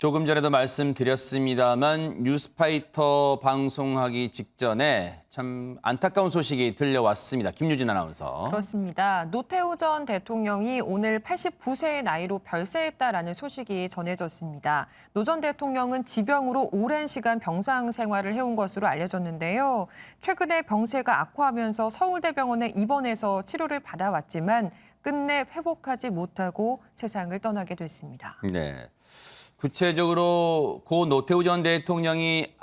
조금 전에도 말씀드렸습니다만 뉴스파이터 방송하기 직전에 참 안타까운 소식이 들려왔습니다. 김유진 아나운서. 그렇습니다. 노태우 전 대통령이 오늘 89세의 나이로 별세했다라는 소식이 전해졌습니다. 노 전 대통령은 지병으로 오랜 시간 병상 생활을 해온 것으로 알려졌는데요. 최근에 병세가 악화하면서 서울대병원에 입원해서 치료를 받아왔지만 끝내 회복하지 못하고 세상을 떠나게 됐습니다. 네. 구체적으로 고 노태우 전 대통령이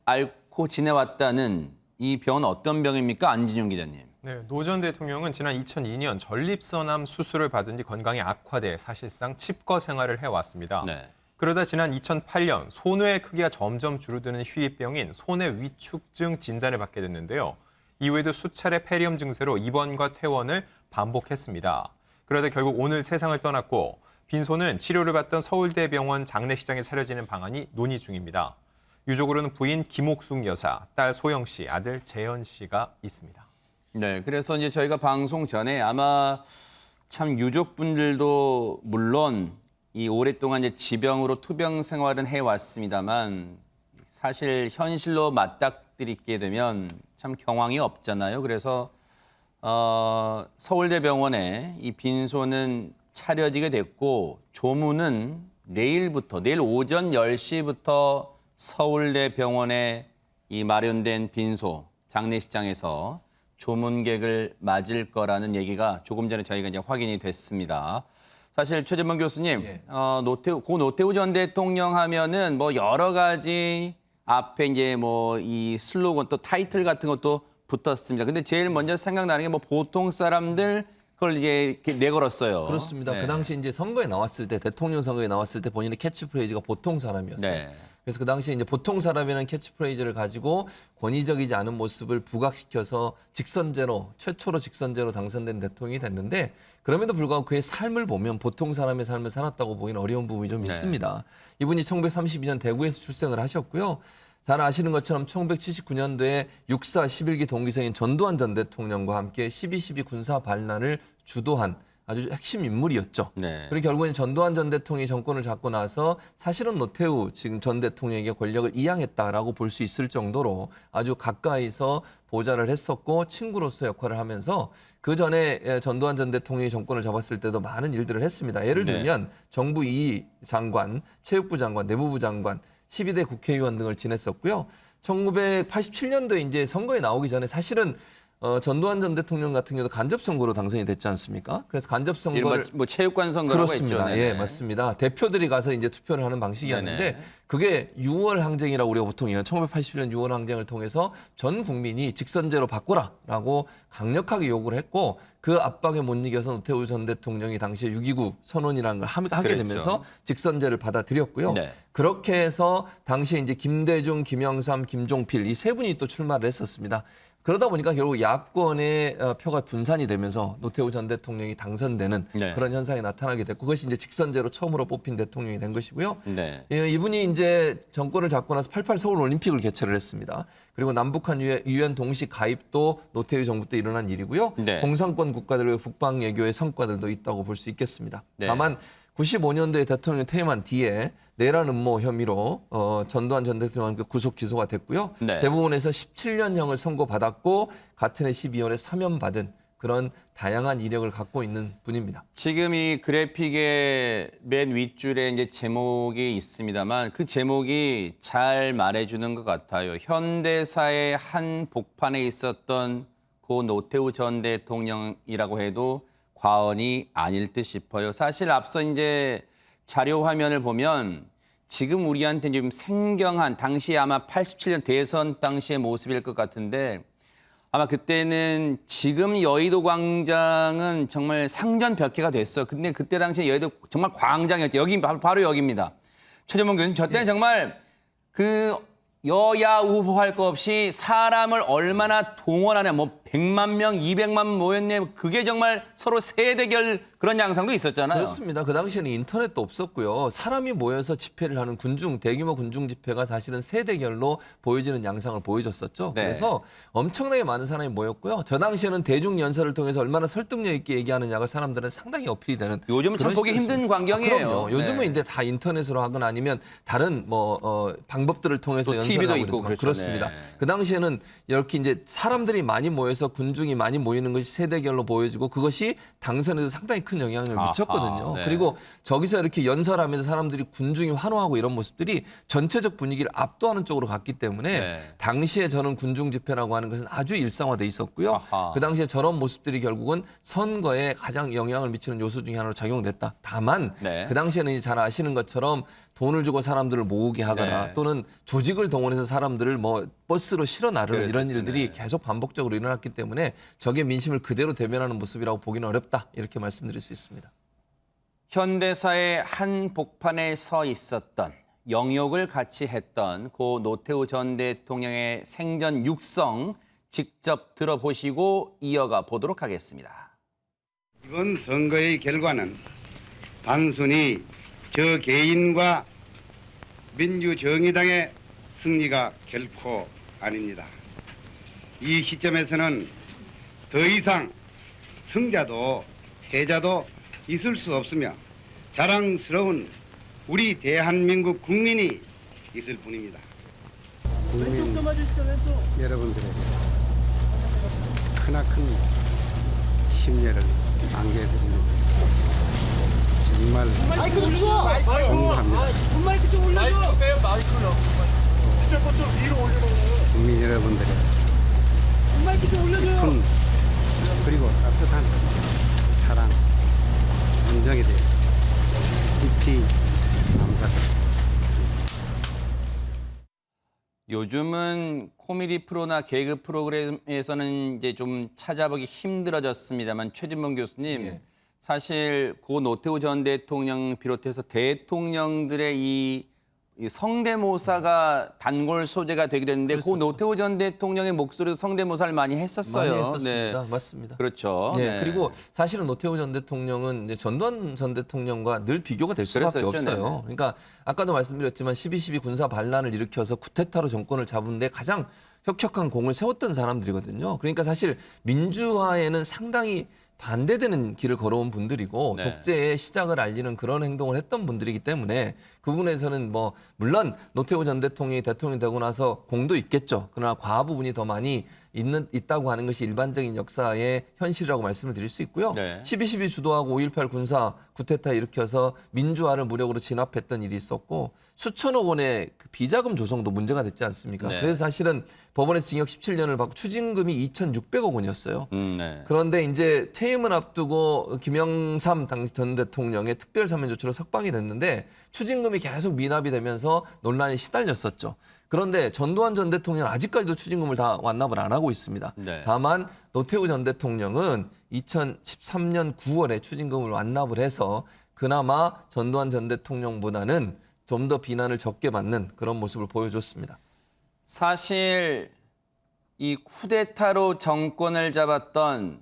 앓고 지내왔다는 이 병은 어떤 병입니까? 안진용 기자님. 네, 노 전 대통령은 지난 2002년 전립선암 수술을 받은 뒤 건강이 악화돼 사실상 칩거 생활을 해왔습니다. 네. 그러다 지난 2008년 손뇌의 크기가 점점 줄어드는 희귀병인 손해 위축증 진단을 받게 됐는데요. 이후에도 수차례 폐렴 증세로 입원과 퇴원을 반복했습니다. 그러다 결국 오늘 세상을 떠났고 빈소는 치료를 받던 서울대병원 장례식장에 차려지는 방안이 논의 중입니다. 유족으로는 부인 김옥숙 여사, 딸 소영 씨, 아들 재현 씨가 있습니다. 네, 그래서 이제 저희가 방송 전에 아마 참 유족분들도 물론 이 오랫동안 이제 지병으로 투병 생활은 해왔습니다만 사실 현실로 맞닥뜨리게 되면 참 경황이 없잖아요. 그래서 서울대병원에 이 빈소는 차려지게 됐고 조문은 내일 오전 10시부터 서울대병원에 이 마련된 빈소 장례식장에서 조문객을 맞을 거라는 얘기가 조금 전에 저희가 이제 확인이 됐습니다. 사실 최재범 교수님, 고 노태우 전 대통령 하면은 뭐 여러 가지 앞에 이제 뭐 이 슬로건 또 타이틀 같은 것도 붙었습니다. 근데 제일 먼저 생각나는 게 뭐 보통 사람들 그걸 이제 이렇게 내걸었어요. 그렇습니다. 네. 그 당시 이제 선거에 나왔을 때 대통령 선거에 나왔을 때 본인의 캐치프레이즈가 보통 사람이었어요. 네. 그래서 그 당시에 이제 보통 사람이라는 캐치프레이즈를 가지고 권위적이지 않은 모습을 부각시켜서 최초로 직선제로 당선된 대통령이 됐는데 그럼에도 불구하고 그의 삶을 보면 보통 사람의 삶을 살았다고 보기는 어려운 부분이 좀 있습니다. 이분이 1932년 대구에서 출생을 하셨고요. 잘 아시는 것처럼 1979년도에 육사 11기 동기생인 전두환 전 대통령과 함께 12.12 군사 반란을 주도한 아주 핵심 인물이었죠. 네. 그리고 결국에는 전두환 전 대통령이 정권을 잡고 나서 사실은 노태우 지금 전 대통령에게 권력을 이양했다라고 볼 수 있을 정도로 아주 가까이서 보좌를 했었고 친구로서 역할을 하면서 그 전에 전두환 전 대통령이 정권을 잡았을 때도 많은 일들을 했습니다. 예를 들면 정부 2 장관, 체육부 장관, 내무부 장관, 12대 국회의원 등을 지냈었고요. 1987년도에 이제 선거에 나오기 전에 사실은 전두환 전 대통령 같은 경우도 간접 선거로 당선이 됐지 않습니까? 그래서 간접 선거를 뭐 체육관 선거라고 그렇습니다. 했죠. 예, 맞습니다. 대표들이 가서 이제 투표를 하는 방식이었는데 네네. 그게 6월 항쟁이라고 우리가 보통 얘기하는 1981년 6월 항쟁을 통해서 전 국민이 직선제로 바꾸라라고 강력하게 요구를 했고 그 압박에 못 이겨서 노태우 전 대통령이 당시에 6.29 선언이라는 걸 하게 그랬죠. 되면서 직선제를 받아들였고요. 네. 그렇게 해서 당시에 이제 김대중, 김영삼, 김종필 이 세 분이 또 출마를 했었습니다. 그러다 보니까 결국 야권의 표가 분산이 되면서 노태우 전 대통령이 당선되는 네. 그런 현상이 나타나게 됐고 그것이 이제 직선제로 처음으로 뽑힌 대통령이 된 것이고요. 네. 이분이 이제 정권을 잡고 나서 88 서울 올림픽을 개최를 했습니다. 그리고 남북한 유엔 동시 가입도 노태우 정부 때 일어난 일이고요. 네. 공산권 국가들의 북방 외교의 성과들도 있다고 볼 수 있겠습니다. 네. 다만 95년도에 대통령 퇴임한 뒤에 내란 음모 혐의로 전두환 전 대통령과 구속 기소가 됐고요. 네. 대법원에서 17년형을 선고받았고 같은 해 12월에 사면받은 그런 다양한 이력을 갖고 있는 분입니다. 지금 이 그래픽의 맨 윗줄에 이제 제목이 있습니다만 그 제목이 잘 말해주는 것 같아요. 현대사의 한 복판에 있었던 고 노태우 전 대통령이라고 해도 과언이 아닐 듯 싶어요. 사실 앞서 이제 자료 화면을 보면 지금 우리한테 좀 생경한 당시 아마 87년 대선 당시의 모습일 것 같은데 아마 그때는 지금 여의도 광장은 정말 상전벽해가 됐어. 근데 그때 당시에 여의도 정말 광장이었죠. 여기 바로 여기입니다. 최재범 교수님, 저 때는 정말 그 여야 우호 할 거 없이 사람을 얼마나 동원하냐, 뭐 100만 명, 200만 모였네. 그게 정말 서로 세대결 그런 양상도 있었잖아요. 그렇습니다. 그 당시에는 인터넷도 없었고요. 사람이 모여서 집회를 하는 대규모 군중 집회가 사실은 세대결로 보여지는 양상을 보여줬었죠. 네. 그래서 엄청나게 많은 사람이 모였고요. 저 당시에는 대중연설을 통해서 얼마나 설득력 있게 얘기하느냐가 사람들은 상당히 어필이 되는. 요즘은 참 그런 보기 힘든 시대였습니다. 광경이에요. 그럼요. 요즘은 네. 이제 다 인터넷으로 하거나 아니면 다른 방법들을 통해서 또 연설을 TV도 하고 있고 그러지만 그렇죠. 그렇습니다. 네. 그 당시에는 이렇게 이제 사람들이 많이 모여서 군중이 많이 모이는 것이 세대결로 보여지고 그것이 당선에도 상당히 큰 영향을 아하, 미쳤거든요. 네. 그리고 저기서 이렇게 연설하면서 사람들이 군중이 환호하고 이런 모습들이 전체적 분위기를 압도하는 쪽으로 갔기 때문에 네. 당시에 저는 군중 집회라고 하는 것은 아주 일상화돼 있었고요. 아하. 그 당시에 저런 모습들이 결국은 선거에 가장 영향을 미치는 요소 중에 하나로 작용됐다. 다만 네. 그 당시에는 잘 아시는 것처럼 돈을 주고 사람들을 모으게 하거나 네. 또는 조직을 동원해서 사람들을 뭐 버스로 실어 나르는 이런 그랬었죠. 일들이 네. 계속 반복적으로 일어났기 때문에 적의 민심을 그대로 대변하는 모습이라고 보기는 어렵다. 이렇게 말씀드릴 수 있습니다. 현대사의 한복판에 서 있었던 영욕을 같이 했던 고 노태우 전 대통령의 생전 육성 직접 들어보시고 이어가 보도록 하겠습니다. 이번 선거의 결과는 단순히 저 개인과 민주정의당의 승리가 결코 아닙니다. 이 시점에서는 더 이상 승자도 패자도 있을 수 없으며 자랑스러운 우리 대한민국 국민이 있을 뿐입니다. 국민 여러분들에게 크나큰 심려를 안겨드립니다. 정말 공감합니다. 국민 여러분들의 깊은 그리고 따뜻한 사랑, 온정에 대해서 깊이 감사드립니다. 요즘은 코미디 프로나 개그 프로그램에서는 이제 좀 찾아보기 힘들어졌습니다만 최진봉 교수님 예. 사실 고 노태우 전 대통령 비롯해서 대통령들의 이 성대모사가 단골 소재가 되기도 했는데 고 그랬었죠. 노태우 전 대통령의 목소리도 성대모사를 많이 했었어요. 많이 했었습니다. 맞습니다. 그렇죠. 네, 그리고 사실은 노태우 전 대통령은 이제 전두환 전 대통령과 늘 비교가 될 수밖에 그랬었죠. 없어요. 네네. 그러니까 아까도 말씀드렸지만 12.12 군사 반란을 일으켜서 쿠데타로 정권을 잡은 데 가장 혁혁한 공을 세웠던 사람들이거든요. 그러니까 사실 민주화에는 상당히 반대되는 길을 걸어온 분들이고 네. 독재의 시작을 알리는 그런 행동을 했던 분들이기 때문에 그 부분에서는 뭐 물론 노태우 전 대통령이 대통령이 되고 나서 공도 있겠죠. 그러나 과부분이 더 많이 있다고 하는 것이 일반적인 역사의 현실이라고 말씀을 드릴 수 있고요. 네. 12.12 주도하고 5.18 군사 쿠데타 일으켜서 민주화를 무력으로 진압했던 일이 있었고 수천억 원의 그 비자금 조성도 문제가 됐지 않습니까? 네. 그래서 사실은 법원에서 징역 17년을 받고 추징금이 2,600억 원이었어요. 네. 그런데 이제 퇴임을 앞두고 김영삼 당시 전 대통령의 특별사면 조치로 석방이 됐는데 추징금이 계속 미납이 되면서 논란이 시달렸었죠. 그런데 전두환 전 대통령은 아직까지도 추징금을 다 완납을 안 하고 있습니다. 네. 다만 노태우 전 대통령은 2013년 9월에 추징금을 완납을 해서 그나마 전두환 전 대통령보다는 좀 더 비난을 적게 받는 그런 모습을 보여줬습니다. 사실 이 쿠데타로 정권을 잡았던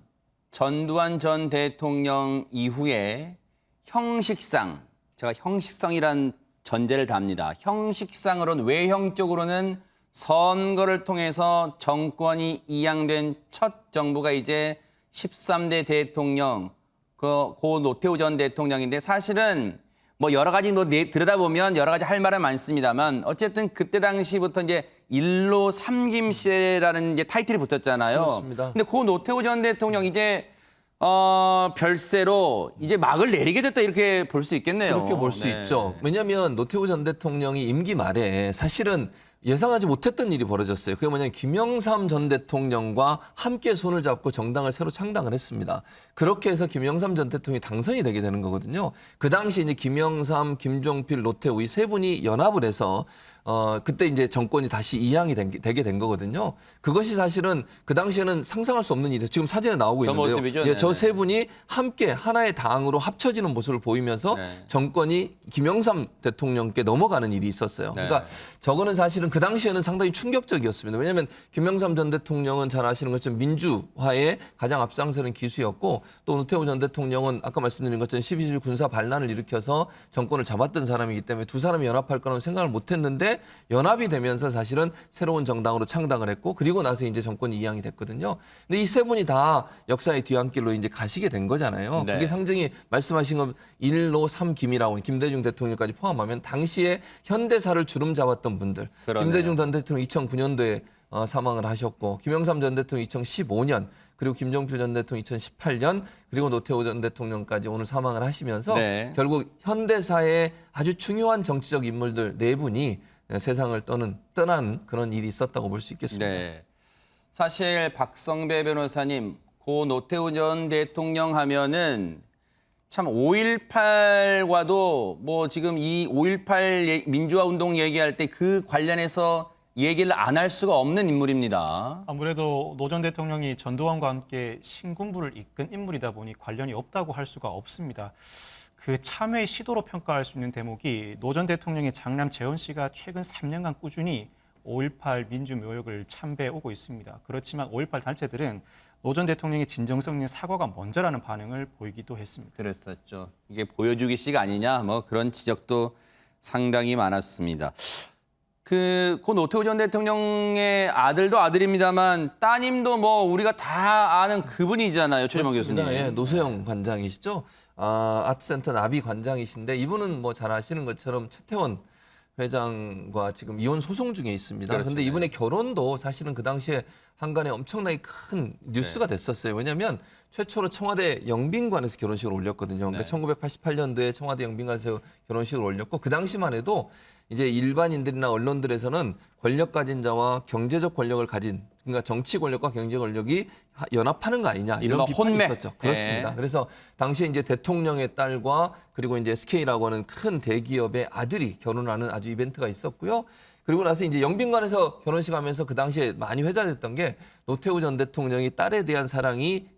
전두환 전 대통령 이후에 형식상, 제가 형식성이란 전제를 답니다. 형식상으로는 외형적으로는 선거를 통해서 정권이 이양된 첫 정부가 이제 13대 대통령, 고 노태우 전 대통령인데 사실은 뭐 여러 가지 들여다보면 여러 가지 할 말은 많습니다만 어쨌든 그때 당시부터 이제 일로 삼김씨라는 이제 타이틀이 붙었잖아요. 그렇습니다. 근데 고 노태우 전 대통령 이제 별세로 이제 막을 내리게 됐다 이렇게 볼 수 있겠네요. 그렇게 볼 수 네. 있죠. 왜냐하면 노태우 전 대통령이 임기 말에 사실은 예상하지 못했던 일이 벌어졌어요. 그게 뭐냐면 김영삼 전 대통령과 함께 손을 잡고 정당을 새로 창당을 했습니다. 그렇게 해서 김영삼 전 대통령이 당선이 되게 되는 거거든요. 그 당시 이제 김영삼, 김종필, 노태우 이 세 분이 연합을 해서 그때 이제 정권이 다시 이양이 되게 된 거거든요. 그것이 사실은 그 당시에는 상상할 수 없는 일이에요. 지금 사진에 나오고 저 있는데요. 모습이죠? 예, 저 네네. 세 분이 함께 하나의 당으로 합쳐지는 모습을 보이면서 네. 정권이 김영삼 대통령께 넘어가는 일이 있었어요. 네. 그러니까 저거는 사실은 그 당시에는 상당히 충격적이었습니다. 왜냐하면 김영삼 전 대통령은 잘 아시는 것처럼 민주화에 가장 앞장서는 기수였고 또 노태우 전 대통령은 아까 말씀드린 것처럼 12.12 군사 반란을 일으켜서 정권을 잡았던 사람이기 때문에 두 사람이 연합할 거라는 생각을 못했는데 연합이 되면서 사실은 새로운 정당으로 창당을 했고 그리고 나서 이제 정권이 이양이 됐거든요. 근데 이 세 분이 다 역사의 뒤안길로 이제 가시게 된 거잖아요. 네. 그게 상징이 말씀하신 건 1로 3김이라고 김대중 대통령까지 포함하면 당시에 현대사를 주름 잡았던 분들. 그러네요. 김대중 전 대통령 2009년도에 사망을 하셨고 김영삼 전 대통령 2015년 그리고 김종필 전 대통령 2018년 그리고 노태우 전 대통령까지 오늘 사망을 하시면서 네. 결국 현대사의 아주 중요한 정치적 인물들 네 분이 세상을 떠난 그런 일이 있었다고 볼 수 있겠습니다. 네. 사실 박성배 변호사님, 고 노태우 전 대통령 하면은 참 5.18과도 뭐 지금 이 5.18 민주화 운동 얘기할 때 그 관련해서 얘기를 안 할 수가 없는 인물입니다. 아무래도 노 전 대통령이 전두환과 함께 신군부를 이끈 인물이다 보니 관련이 없다고 할 수가 없습니다. 그 참여의 시도로 평가할 수 있는 대목이 노 전 대통령의 장남 재원 씨가 최근 3년간 꾸준히 5.18 민주묘역을 참배해 오고 있습니다. 그렇지만 5.18 단체들은 노 전 대통령의 진정성 있는 사과가 먼저라는 반응을 보이기도 했습니다. 그랬었죠. 이게 보여주기식 아니냐 뭐 그런 지적도 상당히 많았습니다. 고 노태우 전 대통령의 아들도 아들입니다만 따님도 뭐 우리가 다 아는 그분이잖아요. 최재만 교수님. 예, 노소영 관장이시죠. 아트센터 나비 관장이신데 이분은 뭐 잘 아시는 것처럼 최태원 회장과 지금 이혼 소송 중에 있습니다. 그렇죠. 그런데 이분의 결혼도 사실은 그 당시에 한간에 엄청나게 큰 뉴스가 됐었어요. 왜냐하면 최초로 청와대 영빈관에서 결혼식을 올렸거든요. 그러니까 1988년도에 청와대 영빈관에서 결혼식을 올렸고 그 당시만 해도 이제 일반인들이나 언론들에서는 권력 가진 자와 경제적 권력을 가진 그러니까 정치 권력과 경제 권력이 연합하는 거 아니냐 이런 이른바 비판이 혼매. 있었죠. 그렇습니다. 네. 그래서 당시에 이제 대통령의 딸과 그리고 이제 SK라고 하는 큰 대기업의 아들이 결혼하는 아주 이벤트가 있었고요. 그리고 나서 이제 영빈관에서 결혼식하면서 그 당시에 많이 회자됐던 게 노태우 전 대통령이 딸에 대한 사랑이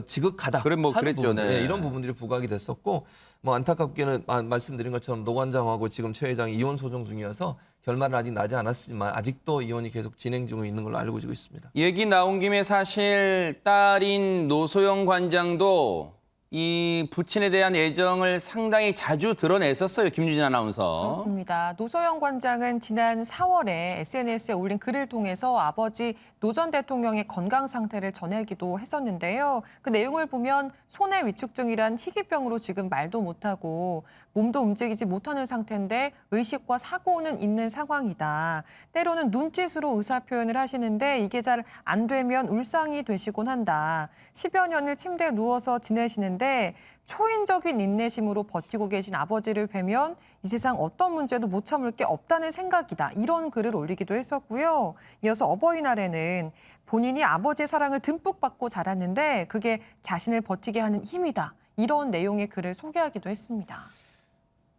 지극하다. 그래, 뭐 하는 그랬죠. 부분, 네. 이런 부분들이 부각이 됐었고 뭐 안타깝게는 말씀드린 것처럼 노 관장하고 지금 최 회장이 이혼 소송 중이어서 결말은 아직 나지 않았지만 아직도 이혼이 계속 진행 중에 있는 걸로 알고 있습니다. 얘기 나온 김에 사실 딸인 노소영 관장도 이 부친에 대한 애정을 상당히 자주 드러냈었어요. 김유진 아나운서. 그렇습니다. 노소영 관장은 지난 4월에 SNS에 올린 글을 통해서 아버지 노 전 대통령의 건강 상태를 전하기도 했었는데요. 그 내용을 보면 손해 위축증이란 희귀병으로 지금 말도 못하고 몸도 움직이지 못하는 상태인데 의식과 사고는 있는 상황이다. 때로는 눈짓으로 의사표현을 하시는데 이게 잘 안 되면 울상이 되시곤 한다. 10여 년을 침대에 누워서 지내시는데 초인적인 인내심으로 버티고 계신 아버지를 뵈면 이 세상 어떤 문제도 못 참을 게 없다는 생각이다. 이런 글을 올리기도 했었고요. 이어서 어버이날에는 본인이 아버지의 사랑을 듬뿍 받고 자랐는데 그게 자신을 버티게 하는 힘이다. 이런 내용의 글을 소개하기도 했습니다.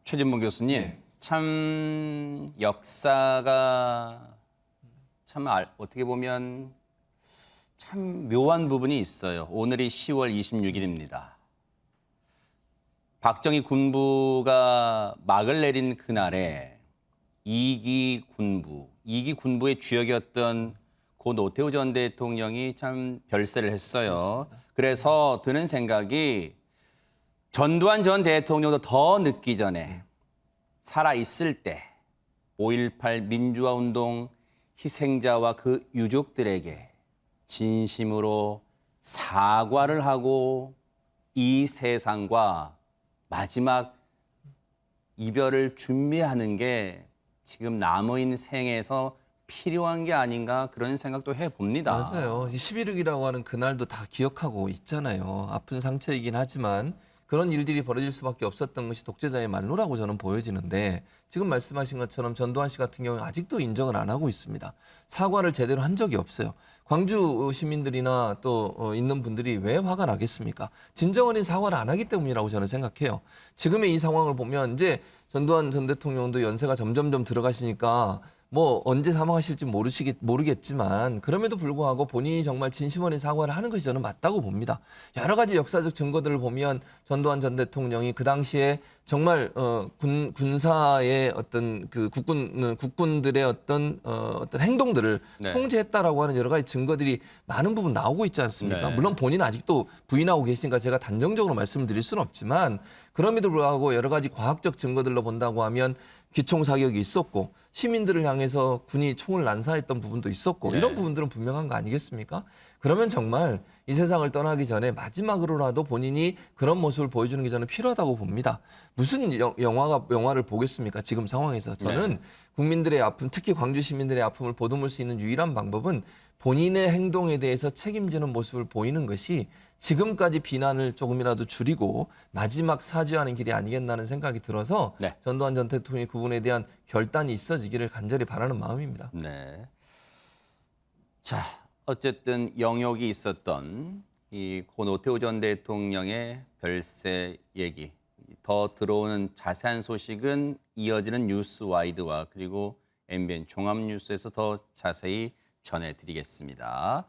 최진봉 교수님, 참 역사가 참 어떻게 보면 참 묘한 부분이 있어요. 오늘이 10월 26일입니다. 박정희 군부가 막을 내린 그날에 이기 군부의 주역이었던 고 노태우 전 대통령이 참 별세를 했어요. 그래서 드는 생각이 전두환 전 대통령도 더 늦기 전에 살아있을 때 5.18 민주화운동 희생자와 그 유족들에게 진심으로 사과를 하고 이 세상과 마지막 이별을 준비하는 게 지금 남은 생에서 필요한 게 아닌가 그런 생각도 해봅니다. 맞아요. 11.6이라고 하는 그날도 다 기억하고 있잖아요. 아픈 상처이긴 하지만 그런 일들이 벌어질 수밖에 없었던 것이 독재자의 말로라고 저는 보여지는데 지금 말씀하신 것처럼 전두환 씨 같은 경우는 아직도 인정을 안 하고 있습니다. 사과를 제대로 한 적이 없어요. 광주 시민들이나 또 있는 분들이 왜 화가 나겠습니까? 진정어린 사과를 안 하기 때문이라고 저는 생각해요. 지금의 이 상황을 보면 이제 전두환 전 대통령도 연세가 점점점 들어가시니까 뭐 언제 사망하실지 모르겠지만 그럼에도 불구하고 본인이 정말 진심 어린 사과를 하는 것이 저는 맞다고 봅니다. 여러 가지 역사적 증거들을 보면 전두환 전 대통령이 그 당시에 정말 군사의 어떤 그 국군들의 어떤 행동들을 네. 통제했다라고 하는 여러 가지 증거들이 많은 부분 나오고 있지 않습니까? 네. 물론 본인은 아직도 부인하고 계시니까 제가 단정적으로 말씀을 드릴 수는 없지만 그럼에도 불구하고 여러 가지 과학적 증거들로 본다고 하면 기총 사격이 있었고 시민들을 향해서 군이 총을 난사했던 부분도 있었고 네. 이런 부분들은 분명한 거 아니겠습니까? 그러면 정말 이 세상을 떠나기 전에 마지막으로라도 본인이 그런 모습을 보여주는 게 저는 필요하다고 봅니다. 무슨 영화를 보겠습니까? 지금 상황에서 저는 네. 국민들의 아픔, 특히 광주 시민들의 아픔을 보듬을 수 있는 유일한 방법은 본인의 행동에 대해서 책임지는 모습을 보이는 것이 지금까지 비난을 조금이라도 줄이고 마지막 사죄하는 길이 아니겠나는 생각이 들어서 네. 전두환 전 대통령이 그분에 대한 결단이 있어지기를 간절히 바라는 마음입니다. 네. 자, 어쨌든 영역이 있었던 이 고 노태우 전 대통령의 별세 얘기, 더 들어오는 자세한 소식은 이어지는 뉴스와이드와 그리고 MBN 종합뉴스에서 더 자세히 전해드리겠습니다.